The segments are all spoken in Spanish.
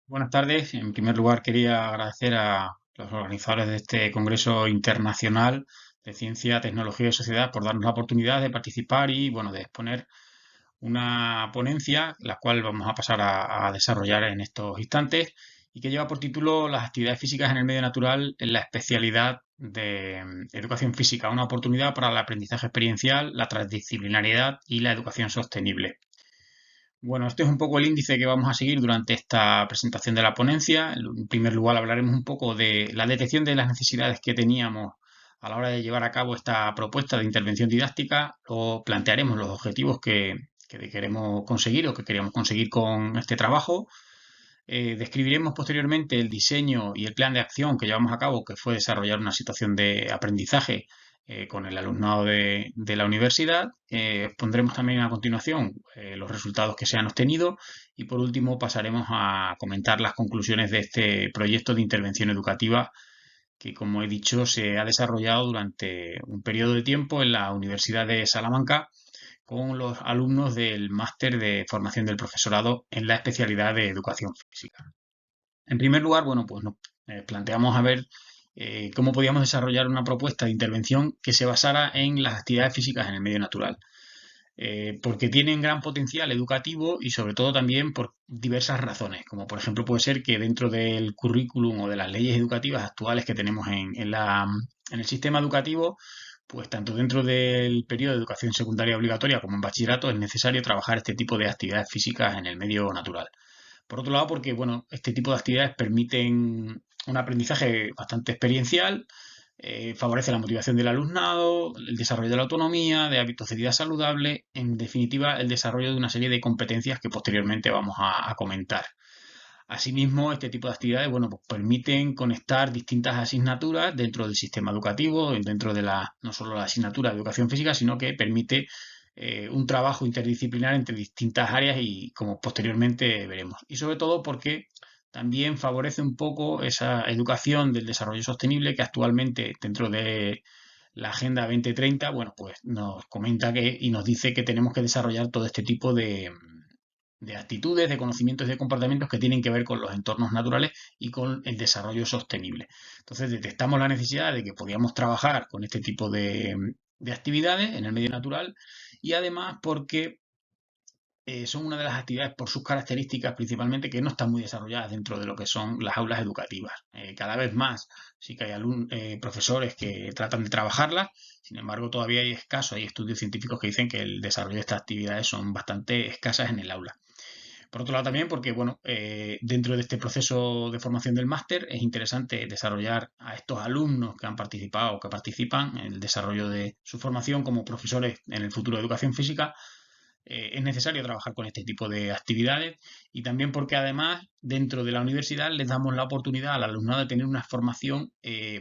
Buenas tardes. En primer lugar, quería agradecer a los organizadores de este Congreso Internacional de Ciencia, Tecnología y Sociedad por darnos la oportunidad de participar y, bueno, de exponer una ponencia, la cual vamos a pasar a desarrollar en estos instantes y que lleva por título Las actividades físicas en el medio natural en la especialidad de educación física, una oportunidad para el aprendizaje experiencial, la transdisciplinariedad y la educación sostenible. Bueno, este es un poco el índice que vamos a seguir durante esta presentación de la ponencia. En primer lugar, hablaremos un poco de la detección de las necesidades que teníamos a la hora de llevar a cabo esta propuesta de intervención didáctica. Luego plantearemos los objetivos que queremos conseguir o que queríamos conseguir con este trabajo. Describiremos posteriormente el diseño y el plan de acción que llevamos a cabo, que fue desarrollar una situación de aprendizaje con el alumnado de la universidad. Pondremos también a continuación los resultados que se han obtenido y por último pasaremos a comentar las conclusiones de este proyecto de intervención educativa que, como he dicho, se ha desarrollado durante un periodo de tiempo en la Universidad de Salamanca con los alumnos del máster de formación del profesorado en la especialidad de educación física. En primer lugar, bueno, pues nos planteamos a ver cómo podíamos desarrollar una propuesta de intervención que se basara en las actividades físicas en el medio natural, porque tienen gran potencial educativo y sobre todo también por diversas razones, como por ejemplo puede ser que dentro del currículum o de las leyes educativas actuales que tenemos en el sistema educativo, pues tanto dentro del periodo de educación secundaria obligatoria como en bachillerato es necesario trabajar este tipo de actividades físicas en el medio natural. Por otro lado, porque bueno, este tipo de actividades permiten un aprendizaje bastante experiencial, favorece la motivación del alumnado, el desarrollo de la autonomía, de hábitos de vida saludable, en definitiva, el desarrollo de una serie de competencias que posteriormente vamos a comentar. Asimismo, este tipo de actividades, bueno, pues permiten conectar distintas asignaturas dentro del sistema educativo, dentro de no solo la asignatura de educación física, sino que permite un trabajo interdisciplinar entre distintas áreas y como posteriormente veremos. Y sobre todo porque también favorece un poco esa educación del desarrollo sostenible que actualmente dentro de la Agenda 2030, bueno, pues nos comenta que y nos dice que tenemos que desarrollar todo este tipo de actitudes, de conocimientos y de comportamientos que tienen que ver con los entornos naturales y con el desarrollo sostenible. Entonces detectamos la necesidad de que podíamos trabajar con este tipo de actividades en el medio natural y además porque son una de las actividades por sus características principalmente que no están muy desarrolladas dentro de lo que son las aulas educativas. Cada vez más sí que hay profesores que tratan de trabajarlas, sin embargo todavía hay escasos, hay estudios científicos que dicen que el desarrollo de estas actividades son bastante escasas en el aula. Por otro lado también porque, bueno, dentro de este proceso de formación del máster es interesante desarrollar a estos alumnos que han participado o que participan en el desarrollo de su formación como profesores en el futuro de educación física. Es necesario trabajar con este tipo de actividades y también porque además dentro de la universidad les damos la oportunidad al alumnado de tener una formación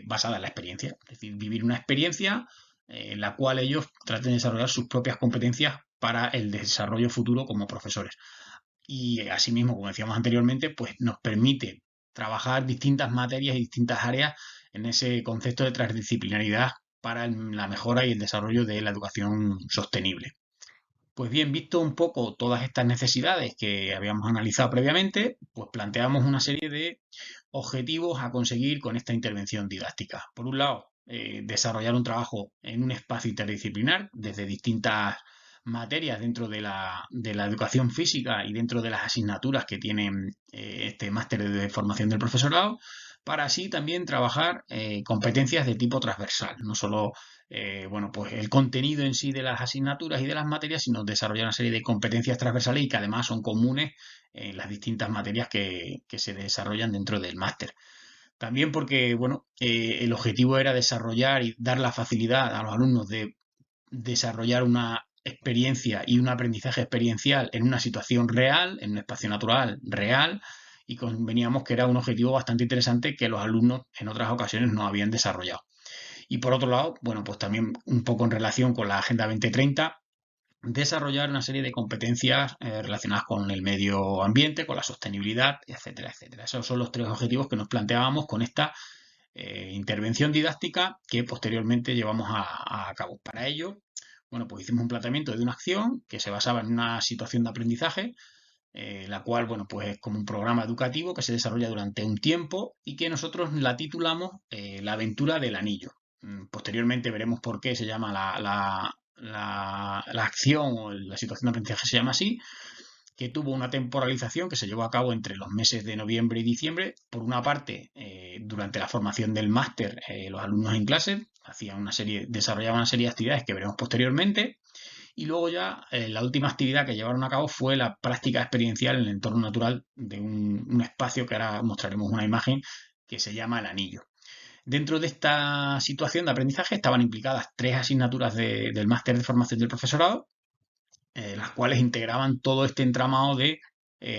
basada en la experiencia, es decir, vivir una experiencia en la cual ellos traten de desarrollar sus propias competencias para el desarrollo futuro como profesores. Y asimismo, como decíamos anteriormente, pues nos permite trabajar distintas materias y distintas áreas en ese concepto de transdisciplinaridad para la mejora y el desarrollo de la educación sostenible. Pues bien, visto un poco todas estas necesidades que habíamos analizado previamente, pues planteamos una serie de objetivos a conseguir con esta intervención didáctica. Por un lado, desarrollar un trabajo en un espacio interdisciplinar desde distintas materias dentro de la educación física y dentro de las asignaturas que tienen este máster de formación del profesorado, para así también trabajar competencias de tipo transversal, no solo bueno, pues el contenido en sí de las asignaturas y de las materias, sino desarrollar una serie de competencias transversales y que además son comunes en las distintas materias que se desarrollan dentro del máster. También porque, bueno, el objetivo era desarrollar y dar la facilidad a los alumnos de desarrollar una experiencia y un aprendizaje experiencial en una situación real, en un espacio natural real, y conveníamos que era un objetivo bastante interesante que los alumnos en otras ocasiones no habían desarrollado. Y por otro lado, bueno, pues también un poco en relación con la Agenda 2030, desarrollar una serie de competencias relacionadas con el medio ambiente, con la sostenibilidad, etcétera, etcétera. Esos son los tres objetivos que nos planteábamos con esta intervención didáctica que posteriormente llevamos a cabo. Para ello, bueno, pues hicimos un planteamiento de una acción que se basaba en una situación de aprendizaje la cual, bueno, pues es como un programa educativo que se desarrolla durante un tiempo y que nosotros la titulamos La aventura del anillo. Posteriormente veremos por qué se llama la acción o la situación de aprendizaje se llama así, que tuvo una temporalización que se llevó a cabo entre los meses de noviembre y diciembre. Por una parte, durante la formación del máster, los alumnos en clase desarrollaban una serie de actividades que veremos posteriormente. Y luego ya la última actividad que llevaron a cabo fue la práctica experiencial en el entorno natural de un espacio que ahora mostraremos una imagen que se llama el anillo. Dentro de esta situación de aprendizaje estaban implicadas 3 asignaturas del máster de formación del profesorado, las cuales integraban todo este entramado de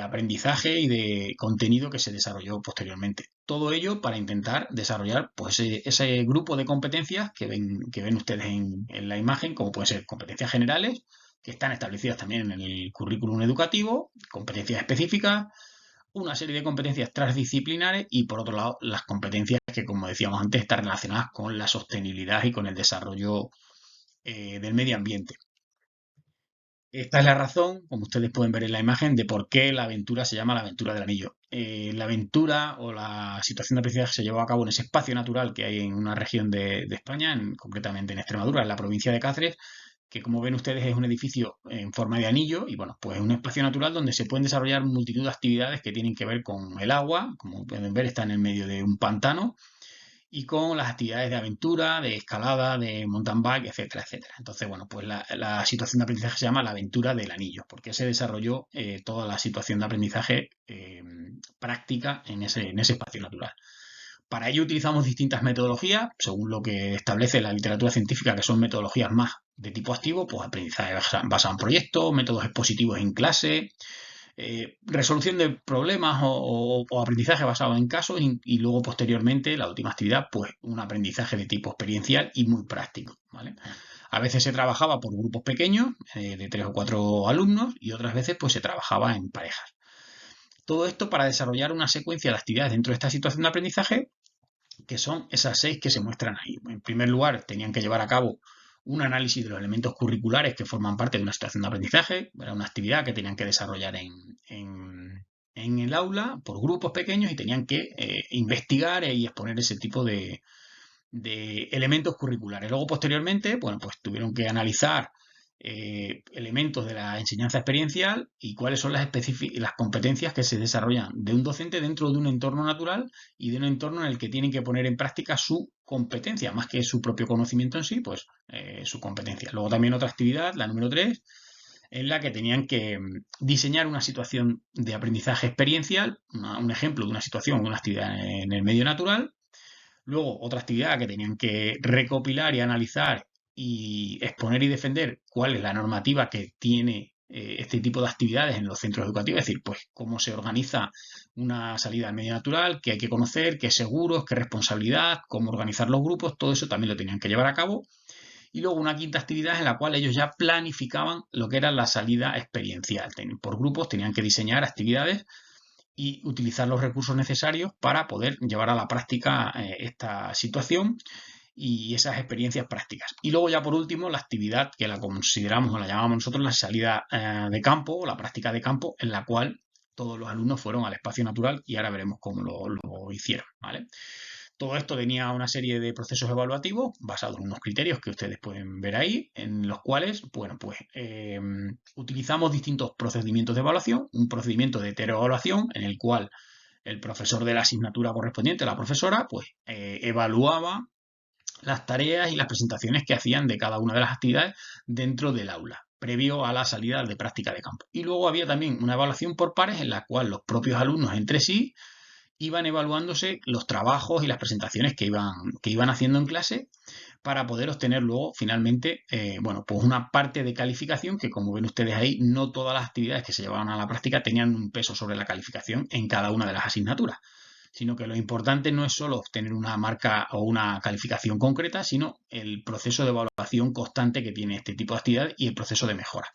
aprendizaje y de contenido que se desarrolló posteriormente. Todo ello para intentar desarrollar pues, ese grupo de competencias que ven ustedes en la imagen, como pueden ser competencias generales, que están establecidas también en el currículum educativo, competencias específicas, una serie de competencias transdisciplinares y, por otro lado, las competencias que, como decíamos antes, están relacionadas con la sostenibilidad y con el desarrollo del medio ambiente. Esta es la razón, como ustedes pueden ver en la imagen, de por qué la aventura se llama la aventura del anillo. La aventura o la situación de aprendizaje se llevó a cabo en ese espacio natural que hay en una región de España, concretamente en Extremadura, en la provincia de Cáceres, que como ven ustedes es un edificio en forma de anillo y bueno, pues es un espacio natural donde se pueden desarrollar multitud de actividades que tienen que ver con el agua. Como pueden ver, está en el medio de un pantano y con las actividades de aventura, de escalada, de mountain bike, etcétera, etcétera. Entonces, bueno, pues la situación de aprendizaje se llama la aventura del anillo, porque se desarrolló toda la situación de aprendizaje práctica en ese espacio natural. Para ello utilizamos distintas metodologías, según lo que establece la literatura científica, que son metodologías más de tipo activo, pues aprendizaje basado en proyectos, métodos expositivos en clase, resolución de problemas o aprendizaje basado en casos y luego posteriormente la última actividad, pues un aprendizaje de tipo experiencial y muy práctico, ¿vale? A veces se trabajaba por grupos pequeños, de 3 o 4 alumnos, y otras veces pues se trabajaba en parejas. Todo esto para desarrollar una secuencia de actividades dentro de esta situación de aprendizaje, que son esas 6 que se muestran ahí. En primer lugar, tenían que llevar a cabo un análisis de los elementos curriculares que forman parte de una situación de aprendizaje. Era una actividad que tenían que desarrollar en el aula por grupos pequeños y tenían que investigar y exponer ese tipo de elementos curriculares. Luego, posteriormente, bueno, pues tuvieron que analizar elementos de la enseñanza experiencial y cuáles son las competencias que se desarrollan de un docente dentro de un entorno natural y de un entorno en el que tienen que poner en práctica su competencia, más que su propio conocimiento en sí, pues su competencia. Luego también otra actividad, la número 3, en la que tenían que diseñar una situación de aprendizaje experiencial, un ejemplo de una situación, una actividad en el medio natural. Luego, otra actividad que tenían que recopilar y analizar y exponer y defender cuál es la normativa que tiene este tipo de actividades en los centros educativos, es decir, pues cómo se organiza una salida al medio natural, qué hay que conocer, qué seguros, qué responsabilidad, cómo organizar los grupos, todo eso también lo tenían que llevar a cabo. Y luego una quinta actividad en la cual ellos ya planificaban lo que era la salida experiencial. Por grupos tenían que diseñar actividades y utilizar los recursos necesarios para poder llevar a la práctica esta situación y esas experiencias prácticas. Y luego ya por último la actividad que la consideramos o la llamamos nosotros la salida de campo o la práctica de campo, en la cual todos los alumnos fueron al espacio natural y ahora veremos cómo lo hicieron, ¿vale? Todo esto tenía una serie de procesos evaluativos basados en unos criterios que ustedes pueden ver ahí, en los cuales, bueno, pues utilizamos distintos procedimientos de evaluación. Un procedimiento de heteroevaluación en el cual el profesor de la asignatura correspondiente, la profesora, pues evaluaba las tareas y las presentaciones que hacían de cada una de las actividades dentro del aula, previo a la salida de práctica de campo. Y luego había también una evaluación por pares en la cual los propios alumnos entre sí iban evaluándose los trabajos y las presentaciones que iban haciendo en clase para poder obtener luego finalmente, bueno, pues una parte de calificación que, como ven ustedes ahí, no todas las actividades que se llevaban a la práctica tenían un peso sobre la calificación en cada una de las asignaturas, sino que lo importante no es solo obtener una marca o una calificación concreta, sino el proceso de evaluación constante que tiene este tipo de actividad y el proceso de mejora.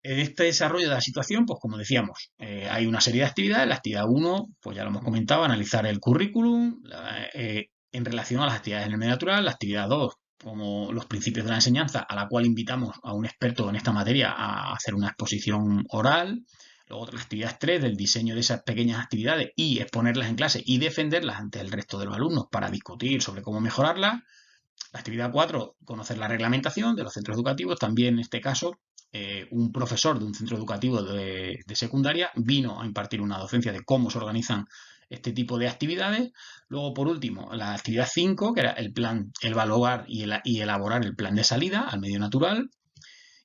En este desarrollo de la situación, pues como decíamos, hay una serie de actividades. La actividad 1, pues ya lo hemos comentado, analizar el currículum en relación a las actividades en el medio natural. La actividad 2, como los principios de la enseñanza, a la cual invitamos a un experto en esta materia a hacer una exposición oral. Luego la actividad 3 del diseño de esas pequeñas actividades y exponerlas en clase y defenderlas ante el resto de los alumnos para discutir sobre cómo mejorarlas. La actividad 4, conocer la reglamentación de los centros educativos. También en este caso, un profesor de un centro educativo de secundaria vino a impartir una docencia de cómo se organizan este tipo de actividades. Luego, por último, la actividad 5, que era el plan, el evaluar y elaborar el plan de salida al medio natural.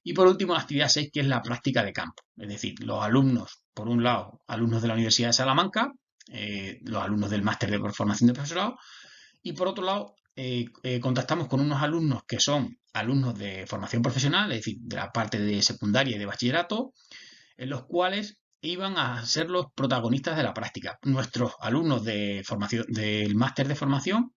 Y por último, la actividad 6, que es la práctica de campo. Es decir, los alumnos, por un lado, alumnos de la Universidad de Salamanca, los alumnos del máster de formación de profesorado, y por otro lado, contactamos con unos alumnos que son alumnos de formación profesional, es decir, de la parte de secundaria y de bachillerato, en los cuales iban a ser los protagonistas de la práctica. Nuestros alumnos de formación, del máster de formación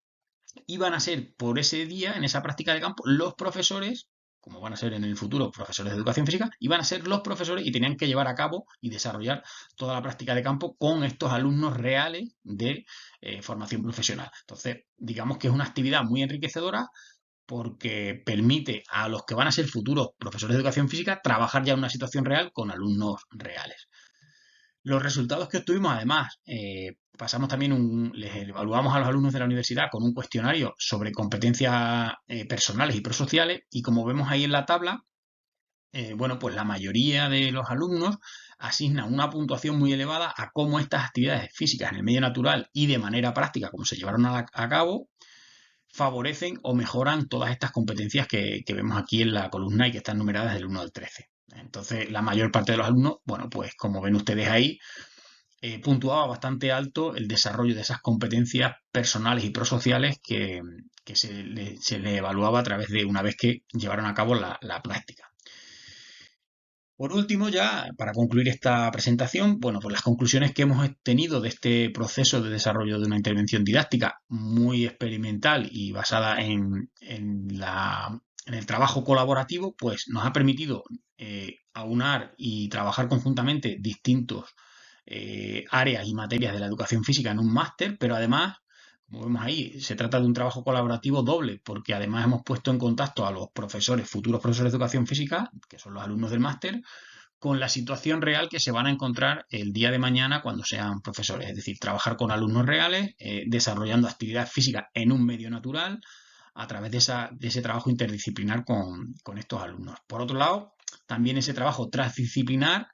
iban a ser por ese día, en esa práctica de campo, los profesores, como van a ser en el futuro profesores de educación física, iban a ser los profesores y tenían que llevar a cabo y desarrollar toda la práctica de campo con estos alumnos reales de formación profesional. Entonces, digamos que es una actividad muy enriquecedora porque permite a los que van a ser futuros profesores de educación física trabajar ya en una situación real con alumnos reales. Los resultados que obtuvimos, además, pasamos también les evaluamos a los alumnos de la universidad con un cuestionario sobre competencias personales y prosociales, y como vemos ahí en la tabla, bueno, pues la mayoría de los alumnos asignan una puntuación muy elevada a cómo estas actividades físicas en el medio natural y de manera práctica, como se llevaron a cabo, favorecen o mejoran todas estas competencias que vemos aquí en la columna y que están numeradas del 1 al 13. Entonces, la mayor parte de los alumnos, bueno, pues como ven ustedes ahí, puntuaba bastante alto el desarrollo de esas competencias personales y prosociales que se le evaluaba a través de una vez que llevaron a cabo la práctica. Por último, ya para concluir esta presentación, bueno, pues las conclusiones que hemos tenido de este proceso de desarrollo de una intervención didáctica muy experimental y basada en el trabajo colaborativo, pues nos ha permitido aunar y trabajar conjuntamente distintos áreas y materias de la educación física en un máster, pero además, como vemos ahí, se trata de un trabajo colaborativo doble, porque además hemos puesto en contacto a los profesores, futuros profesores de educación física, que son los alumnos del máster, con la situación real que se van a encontrar el día de mañana cuando sean profesores. Es decir, trabajar con alumnos reales, desarrollando actividad física en un medio natural, a través de ese trabajo interdisciplinar con estos alumnos. Por otro lado, también ese trabajo transdisciplinar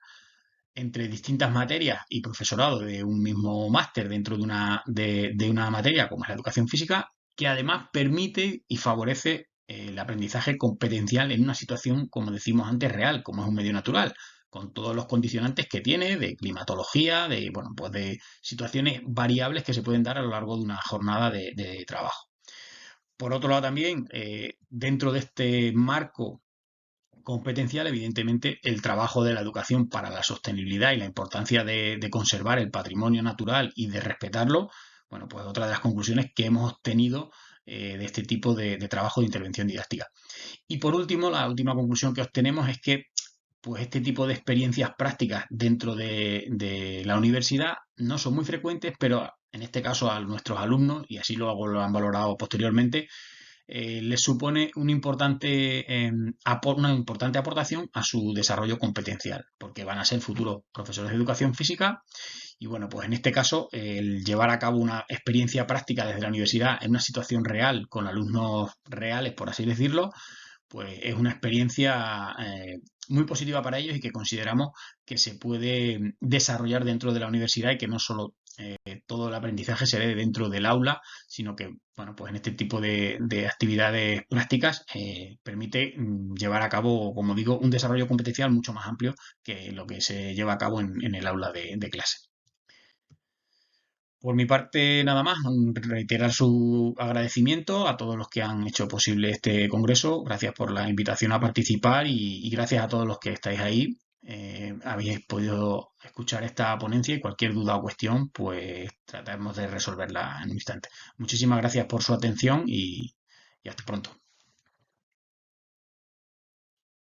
entre distintas materias y profesorado de un mismo máster dentro de una materia como es la educación física, que además permite y favorece el aprendizaje competencial en una situación, como decimos antes, real, como es un medio natural, con todos los condicionantes que tiene, de climatología, de, bueno, pues de situaciones variables que se pueden dar a lo largo de una jornada de trabajo. Por otro lado, también, dentro de este marco competencial, evidentemente, el trabajo de la educación para la sostenibilidad y la importancia de conservar el patrimonio natural y de respetarlo, bueno, pues otra de las conclusiones que hemos obtenido de este tipo de trabajo de intervención didáctica. Y por último, la última conclusión que obtenemos es que pues este tipo de experiencias prácticas dentro de la universidad no son muy frecuentes, pero en este caso a nuestros alumnos, y así lo han valorado posteriormente, les supone una importante aportación a su desarrollo competencial, porque van a ser futuros profesores de educación física y bueno, pues en este caso el llevar a cabo una experiencia práctica desde la universidad en una situación real, con alumnos reales, por así decirlo, pues es una experiencia muy positiva para ellos y que consideramos que se puede desarrollar dentro de la universidad y que no solo todo el aprendizaje se dé dentro del aula, sino que, bueno, pues en este tipo de actividades prácticas permite llevar a cabo, como digo, un desarrollo competencial mucho más amplio que lo que se lleva a cabo en el aula de clase. Por mi parte, nada más, reiterar su agradecimiento a todos los que han hecho posible este congreso. Gracias por la invitación a participar y gracias a todos los que estáis ahí. Habéis podido escuchar esta ponencia y cualquier duda o cuestión, pues trataremos de resolverla en un instante. Muchísimas gracias por su atención y hasta pronto.